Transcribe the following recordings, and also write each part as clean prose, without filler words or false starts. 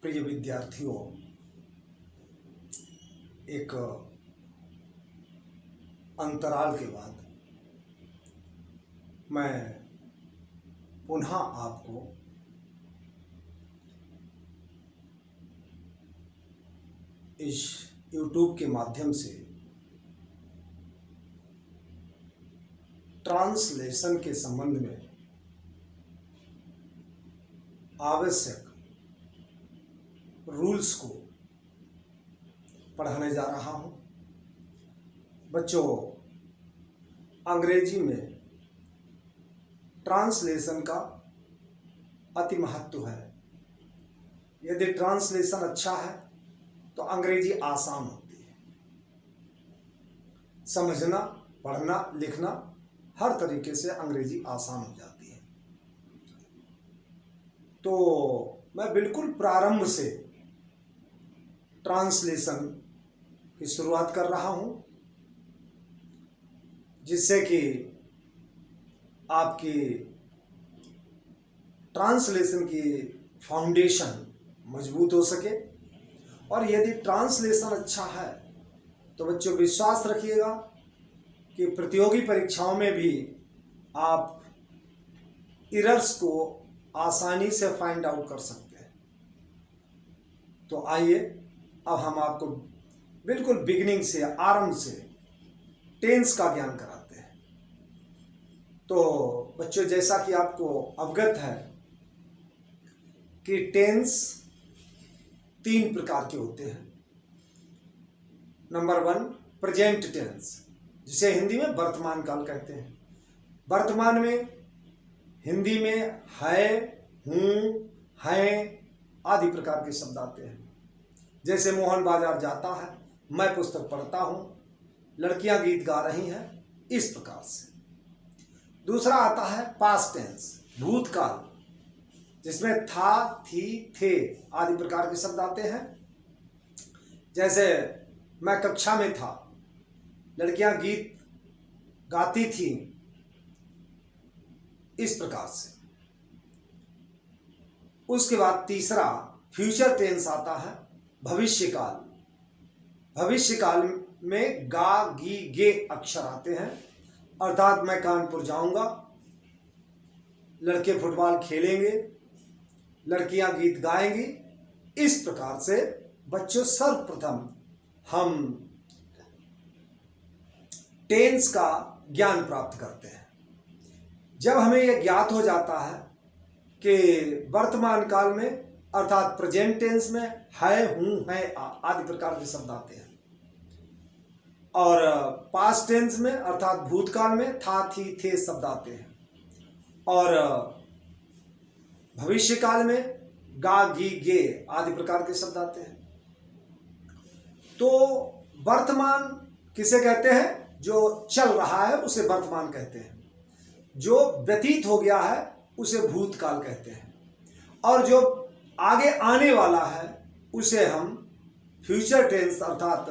प्रिय विद्यार्थियों, एक अंतराल के बाद मैं पुनः आपको इस YouTube के माध्यम से ट्रांसलेशन के संबंध में आवश्यक रूल्स को पढ़ाने जा रहा हूं। बच्चों, अंग्रेजी में ट्रांसलेशन का अति महत्व है। यदि ट्रांसलेशन अच्छा है तो अंग्रेजी आसान होती है। समझना, पढ़ना, लिखना हर तरीके से अंग्रेजी आसान हो जाती है। तो मैं बिल्कुल प्रारंभ से ट्रांसलेशन की शुरुआत कर रहा हूं, जिससे कि आपकी ट्रांसलेशन की फाउंडेशन मजबूत हो सके। और यदि ट्रांसलेशन अच्छा है तो बच्चों विश्वास रखिएगा कि प्रतियोगी परीक्षाओं में भी आप एरर्स को आसानी से फाइंड आउट कर सकते हैं। तो आइए अब हम आपको बिल्कुल बिगिनिंग से, आरंभ से टेंस का ज्ञान कराते हैं। तो बच्चों, जैसा कि आपको अवगत है कि टेंस 3 प्रकार के होते हैं। नंबर 1 प्रेजेंट टेंस, जिसे हिंदी में वर्तमान काल कहते हैं। वर्तमान में हिंदी में है, हूँ, हैं आदि प्रकार के शब्द आते हैं। जैसे मोहन बाजार जाता है, मैं पुस्तक पढ़ता हूँ, लड़कियां गीत गा रही हैं, इस प्रकार से। दूसरा आता है पास्ट टेंस, भूतकाल, जिसमें था, थी, थे आदि प्रकार के शब्द आते हैं। जैसे मैं कक्षा में था, लड़कियां गीत गाती थी, इस प्रकार से। उसके बाद तीसरा फ्यूचर टेंस आता है, भविष्यकाल। भविष्यकाल में गा, गी, गे अक्षर आते हैं। अर्थात मैं कानपुर जाऊंगा, लड़के फुटबॉल खेलेंगे, लड़कियां गीत गाएंगी। इस प्रकार से बच्चों सर्वप्रथम हम टेंस का ज्ञान प्राप्त करते हैं। जब हमें यह ज्ञात हो जाता है कि वर्तमान काल में अर्थात प्रेजेंट टेंस में है, हूं, है आदि प्रकार के शब्द आते हैं, और पास्ट टेंस में अर्थात भूतकाल में था, थी, थे शब्द आते हैं, और भविष्यकाल में गा, गी, गे आदि प्रकार के शब्द आते हैं। तो वर्तमान किसे कहते हैं? जो चल रहा है उसे वर्तमान कहते हैं। जो व्यतीत हो गया है उसे भूतकाल कहते हैं, और जो आगे आने वाला है उसे हम फ्यूचर टेंस अर्थात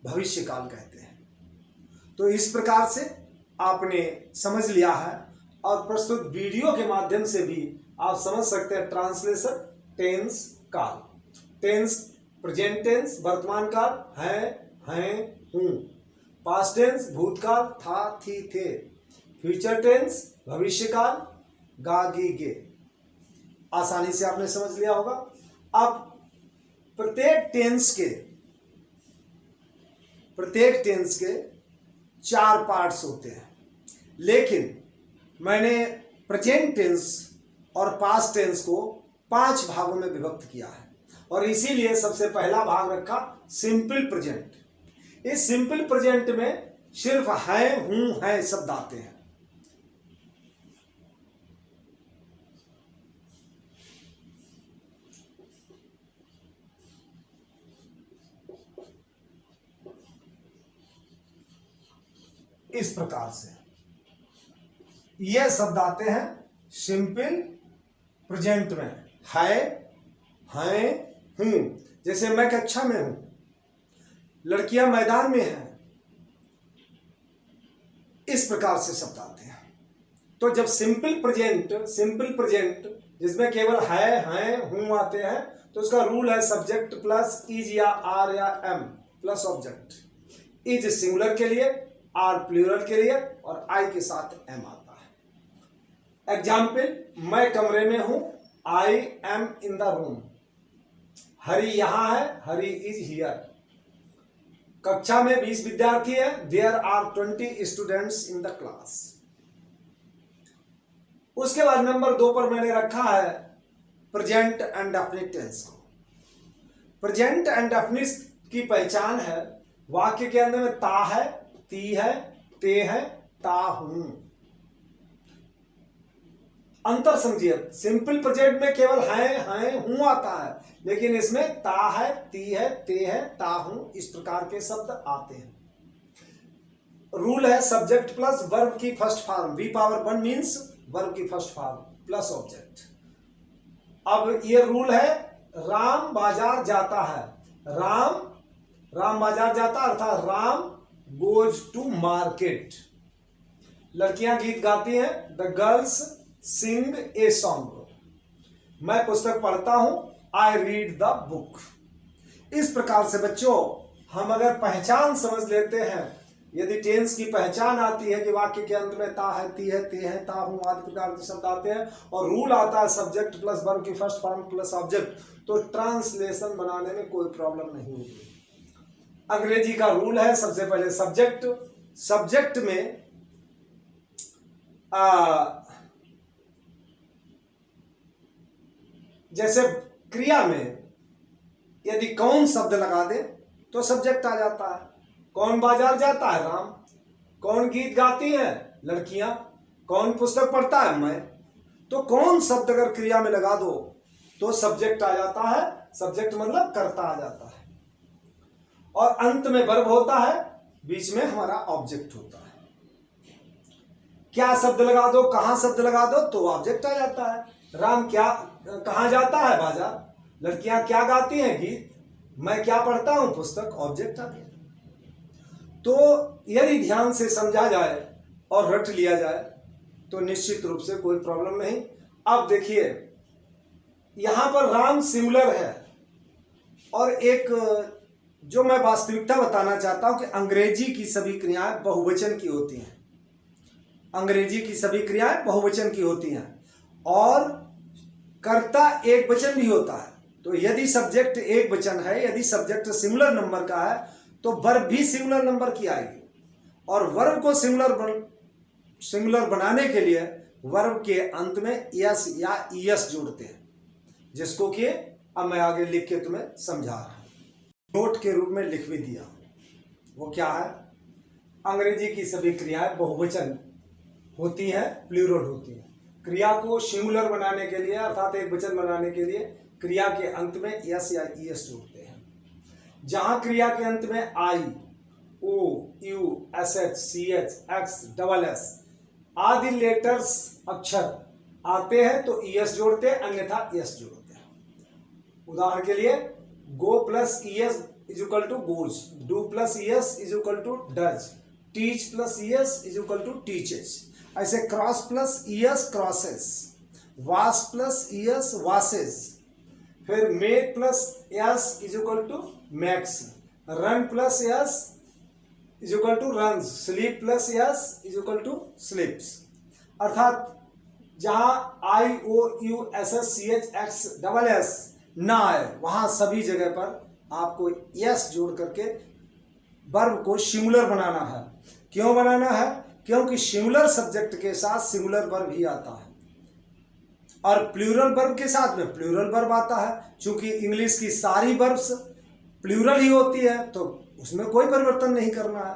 भविष्यकाल कहते हैं। तो इस प्रकार से आपने समझ लिया है, और प्रस्तुत वीडियो के माध्यम से भी आप समझ सकते हैं ट्रांसलेशन टेंस काल। टेंस प्रेजेंट टेंस वर्तमान काल, है, हैं, हूं। पास्ट टेंस भूतकाल, था, थी, थे। फ्यूचर टेंस भविष्यकाल, गा, गी, गे। आसानी से आपने समझ लिया होगा। अब प्रत्येक टेंस के 4 पार्ट्स होते हैं, लेकिन मैंने प्रेजेंट टेंस और पास्ट टेंस को 5 भागों में विभक्त किया है, और इसीलिए सबसे पहला भाग रखा सिंपल प्रेजेंट। इस सिंपल प्रेजेंट में सिर्फ है, हूं, है शब्द आते हैं। इस प्रकार से ये शब्द आते हैं सिंपल प्रेजेंट में, है, हैं, हूं। जैसे मैं कक्षा में हूं, लड़कियां मैदान में हैं, इस प्रकार से शब्द आते हैं। तो जब सिंपल प्रेजेंट जिसमें केवल है, हैं, हूं आते हैं, तो उसका रूल है सब्जेक्ट प्लस इज या आर या am plus object. Is singular के लिए, आर प्लूरल के लिए और आई के साथ एम आता है। एग्जाम्पल, मैं कमरे में हूं, I am in the room. Hari यहां है, हरी इज हियर। कक्षा में 20 विद्यार्थी है, there are 20 students in the class. उसके बाद नंबर 2 पर मैंने रखा है प्रेजेंट एंड डेफिनिट टेंस को। प्रेजेंट एंड डेफिनिट की पहचान है, वाक्य के अंदर में ता है, ती है, ते है, ता हूं। अंतर समझिए, सिंपल प्रेजेंट में केवल है, हूं आता है, लेकिन इसमें ता है, ती है, ते है, ता हूं, इस प्रकार के शब्द आते हैं। रूल है सब्जेक्ट प्लस वर्ब की first form, we power 1 means verb की फर्स्ट फॉर्म प्लस ऑब्जेक्ट। अब ये रूल है, राम बाजार जाता है। राम बाजार जाता अर्थात राम गोज टू मार्केट। लड़कियां गीत गाती हैं, the girls sing a song. मैं पुस्तक पढ़ता हूं, आई रीड द बुक। इस प्रकार से बच्चों, हम अगर पहचान समझ लेते हैं, यदि टेंस की पहचान आती है कि वाक्य के अंत में ता है, ती है, ते है, ता हूं आदि प्रकार के शब्द आते हैं, और रूल आता है सब्जेक्ट प्लस वर्ब की फर्स्ट फॉर्म प्लस ऑब्जेक्ट, तो ट्रांसलेशन बनाने में कोई प्रॉब्लम नहीं होगी। अंग्रेजी का रूल है, सबसे पहले सब्जेक्ट में जैसे क्रिया में यदि कौन शब्द लगा दे तो सब्जेक्ट आ जाता है। कौन बाजार जाता है, राम। कौन गीत गाती हैं, लड़कियां। कौन पुस्तक पढ़ता है, मैं। तो कौन शब्द अगर क्रिया में लगा दो तो सब्जेक्ट आ जाता है। सब्जेक्ट मतलब कर्ता आ जाता है, और अंत में वर्ब होता है, बीच में हमारा ऑब्जेक्ट होता है। क्या शब्द लगा दो, कहां शब्द लगा दो तो ऑब्जेक्ट आ जाता है। राम क्या कहां जाता है, बाजार। लड़कियां क्या गाती हैं, गीत। मैं क्या पढ़ता हूं, पुस्तक। ऑब्जेक्ट आ गया। तो यदि ध्यान से समझा जाए और रट लिया जाए तो निश्चित रूप से कोई प्रॉब्लम नहीं। अब देखिए, यहां पर राम सिंगुलर है, और एक जो मैं वास्तविकता बताना चाहता हूं कि अंग्रेजी की सभी क्रियाएं बहुवचन की होती हैं। अंग्रेजी की सभी क्रियाएं बहुवचन की होती हैं, और कर्ता एक वचन भी होता है। तो यदि सब्जेक्ट एक वचन है, यदि सब्जेक्ट सिंगुलर नंबर का है, तो वर्ब भी सिंगुलर नंबर की आएगी। और वर्ब को सिंगुलर बनाने के लिए वर्ब के अंत में यस या ईएस जोड़ते हैं, जिसको कि अब मैं आगे लिख के तुम्हें समझा रहा हूं। नोट के रूप में लिख भी दिया। वो क्या है, अंग्रेजी की सभी क्रियाएं बहुवचन होती हैं, प्लूरल होती हैं। क्रिया को सिंगुलर बनाने के लिए अर्थात एक वचन बनाने के लिए क्रिया के अंत में यस या ईएस जोड़ते हैं। जहां क्रिया के अंत में I, O, U, S H, C H, X, double S आदि लेटर्स अक्षर आते हैं तो ईएस जोड़ते हैं, अन्यथा एस जोड़ते हैं। उदाहरण के लिए, go plus ES is equal to goes, do plus ES is equal to does, teach plus ES is equal to teaches. ऐसे cross plus ES crosses, wash plus ES washes, फिर make plus S is equal to makes, run plus S is equal to run, sleep plus S is equal to sleeps. अर्थात जहां I, O, U, S S, C H, X, double S ना आए, वहां सभी जगह पर आपको S जोड़ करके वर्ब को सिंगुलर बनाना है। क्यों बनाना है? क्योंकि सिंगुलर सब्जेक्ट के साथ सिंगुलर वर्ब ही आता है, और प्लूरल वर्ब के साथ में प्लूरल वर्ब आता है। चूंकि इंग्लिश की सारी वर्ब्स प्लूरल ही होती है, तो उसमें कोई परिवर्तन नहीं करना है।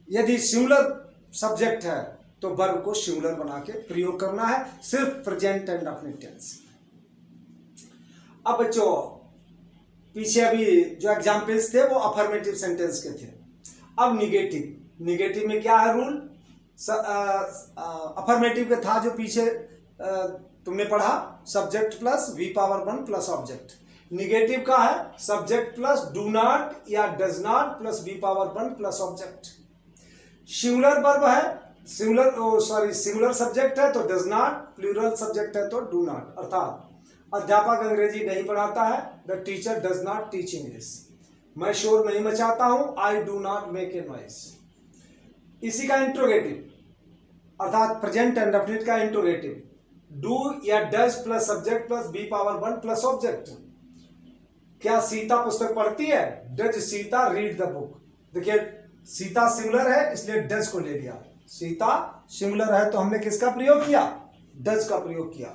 यदि सिंगुलर सब्जेक्ट है तो वर्ब को सिंगुलर बना के प्रयोग करना है, सिर्फ प्रेजेंट एंड डेफिनिट टेंस। अब बच्चों, पीछे अभी जो एग्जाम्पल्स थे वो अफर्मेटिव सेंटेंस के थे। अब निगेटिव में क्या है रूल? अफर्मेटिव का था जो पीछे तुमने पढ़ा, subject plus we power 1 plus object. Negative का है सब्जेक्ट प्लस डू नॉट या does not plus we power 1 plus object. Singular verb है, सिंगुलर सब्जेक्ट है तो डज नॉट, प्लूरल सब्जेक्ट है तो डू नॉट। अर्थात अध्यापक अंग्रेजी नहीं पढ़ाता है, the teacher does not teach English. मैं शोर नहीं मचाता हूं, I do not make a noise. इसी का इंट्रोगेटिव अर्थात प्रेजेंट इंडेफिनिट का इंट्रोगेटिव, डू या does plus subject plus be power 1 plus object. क्या सीता पुस्तक पढ़ती है? Does Sita read the book. देखिए सीता सिंगुलर है इसलिए डज को ले लिया, सीता सिंगुलर है तो हमने किसका प्रयोग किया? डज का प्रयोग किया।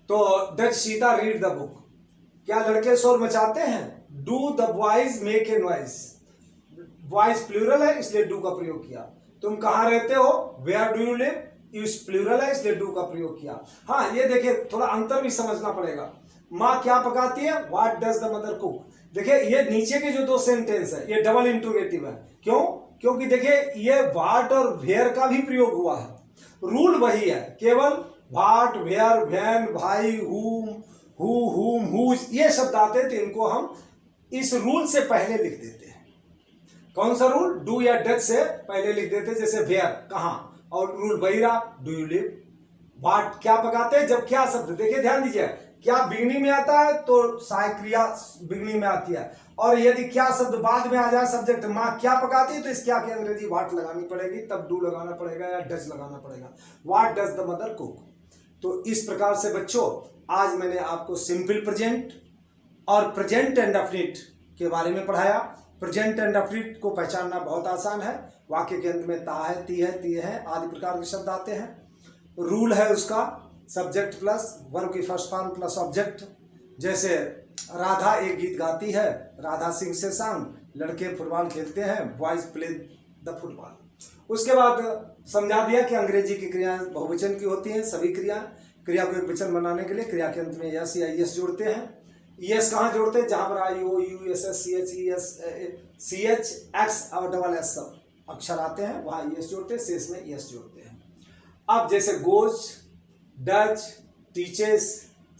तो does Sita read the book. क्या लड़के शोर मचाते हैं? Do the boys make a noise. Boys plural है इसलिए डू का प्रयोग किया। तुम कहाँ रहते हो? Where do you live, you's plural है इसलिए डू का प्रयोग किया। हाँ ये देखिए थोड़ा अंतर भी समझना पड़ेगा। माँ क्या पकाती है? What does the mother cook. देखिए ये नीचे के जो दो सेंटेंस है ये डबल इंट्रोगेटिव है। क्यों? क्योंकि देखिए ये व्हाट और वेयर का भी प्रयोग हुआ है, रूल वही है, केवल व्हाट, वेयर, व्हेन, भाई, हुम, हुम, हुज ये शब्द आते हैं तो इनको हम इस रूल से पहले लिख देते हैं। कौन सा रूल? डू या डज से पहले लिख देते हैं। जैसे वेयर कहां, और रूल वही रहा, डू यू लिव। व्हाट क्या पकाते हैं, जब क्या शब्द, देखिए ध्यान दीजिए, क्या बिगनिंग में आता है तो सहायक क्रिया बिगनिंग में आती है, और यदि क्या शब्द बाद में आ जाए सब्जेक्ट, माँ क्या पकाती है तो इस क्या की अंग्रेजी व्हाट लगानी पड़ेगी, तब डू लगाना पड़ेगा या डज लगाना पड़ेगा। What does the mother cook. तो इस प्रकार से बच्चों आज मैंने आपको सिंपल प्रेजेंट और प्रेजेंट इंडेफिनिट के बारे में पढ़ाया। प्रेजेंट इंडेफिनिट को पहचानना बहुत आसान है, वाक्य के अंत में ता है, ती है, ती है आदि प्रकार के शब्द आते हैं। रूल है उसका सब्जेक्ट प्लस वर्ब की फर्स्ट फॉर्म प्लस ऑब्जेक्ट। जैसे राधा एक गीत गाती है, राधा सिंह से सॉन्ग, लड़के फुटबॉल खेलते हैं, बॉयज प्ले द फुटबॉल। उसके बाद समझा दिया कि अंग्रेजी की क्रियाएं बहुवचन की होती हैं, सभी क्रिया को एक वचन बनाने के लिए क्रिया के अंत में यस या यस जोड़ते हैं। यस कहाँ जोड़ते हैं? जहां पर I O U S S C H E S C H X और डबल एस सब अक्षर आते हैं वहां यस जोड़ते हैं, शेष में यस जोड़ते हैं। अब जैसे goes, does, teaches,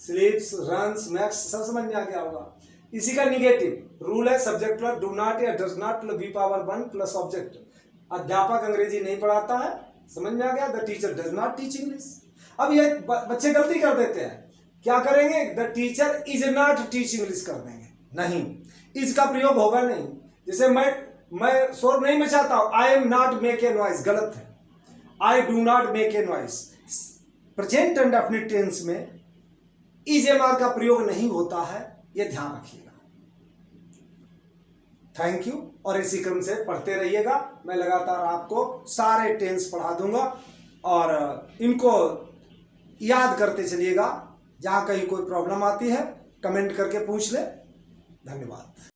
sleeps, runs, makes सब समझ में आ गया होगा। इसी का निगेटिव रूल है सब्जेक्ट प्लस डू नॉट या does not plus be power 1 plus object. अध्यापक अंग्रेजी नहीं पढ़ाता है, समझ में आ गया, the teacher does not teach English. अब ये बच्चे गलती कर देते हैं, क्या करेंगे? The teacher is not teach English कर देंगे, नहीं, इज का प्रयोग होगा नहीं। जैसे मैं शोर नहीं मचाता हूं, I am not make a noise, गलत है, I do not make a noise. Present indefinite tense में इज एम आर का प्रयोग नहीं होता है, यह ध्यान रखिएगा। थैंक यू, और इसी क्रम से पढ़ते रहिएगा। मैं लगातार आपको सारे टेंस पढ़ा दूंगा और इनको याद करते चलिएगा। जहां कहीं कोई प्रॉब्लम आती है कमेंट करके पूछ ले। धन्यवाद।